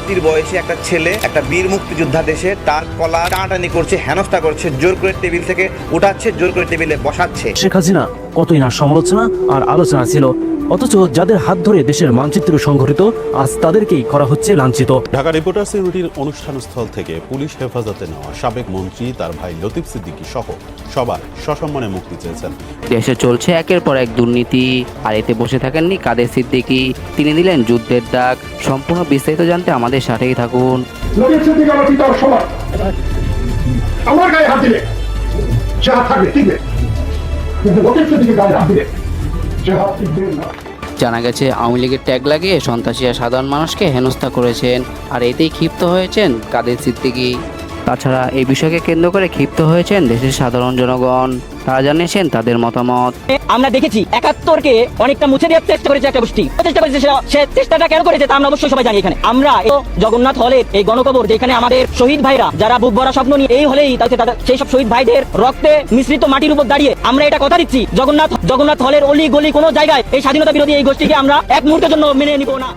রাত্রির বয়সে একটা ছেলে, একটা বীর মুক্তিযোদ্ধা দেশে, তার কলা টানাটানি করছে, হেনস্থা করছে, জোর করে টেবিল থেকে উঠাচ্ছে, জোর করে টেবিলে বসাচ্ছে। শেখ হাসিনা কতই না সমালোচনা আর আলোচনা ছিল, অথচ যাদের হাত ধরে দেশের মানচিত্র সংঘটিত, আজ তাদেরকেই করা হচ্ছে লাঞ্ছিত। ঢাকা রিপোর্টার্স ইউনিটির অনুষ্ঠানস্থল থেকে পুলিশ হেফাজতে নেওয়া সাবেক মন্ত্রী, তার ভাই লতিফ সিদ্দিকী সহ সবার সসম্মানে মুক্তি চেয়েছেন। দেশে চলছে একের পর এক দুর্নীতি, আর এতে বসে থাকেননি কাদের সিদ্দিকী। তিনি দিলেন যুদ্ধের ডাক। সম্পূর্ণ বিস্তারিত জানতে আমাদের সাথেই থাকুন। লতিফ সিদ্দিকী আমার পিতার সমান, আমার গায়ে হাত দিলে সে হাত থাকবে, ঠিক আছে, কিন্তু লতিফ সিদ্দিকীর গায়ে হাত দিলে সে হাত টিকবে না। জানা গেছে আওয়ামী লীগের ট্যাগ লাগিয়ে সন্ত্রাসীরা সাধারণ মানুষকে হেনস্থা করেছেন, আর এতেই ক্ষিপ্ত হয়েছেন কাদের সিদ্দিকী। তাছাড়া এই বিষয়কে কেন্দ্র করে ক্ষিপ্ত হয়েছেন দেশের সাধারণ জনগণ। তারা জানিয়েছেন তাদের মতামত। আমরা দেখেছি ৭১কে অনেকটা মুছে দেওয়ার চেষ্টা করেছে একটা গোষ্ঠী, চেষ্টা করেছে। সে চেষ্টাটা কেন করেছে তা আমরা অবশ্যই সবাই জানি। এখানে আমরা জগন্নাথ হলের এই গণকবর, যেখানে আমাদের শহীদ ভাইরা যারা বুক ভরা স্বপ্ন নিয়ে এই হলেই তাদের সেই সব শহীদ ভাইদের রক্তে মিশ্রিত মাটির উপর দাঁড়িয়ে আমরা এটা কথা দিচ্ছি, জগন্নাথ হলের অলি গলি কোনো জায়গায় এই স্বাধীনতা বিরোধী এই গোষ্ঠীকে আমরা এক মুহূর্তের জন্য মেনে নিব না।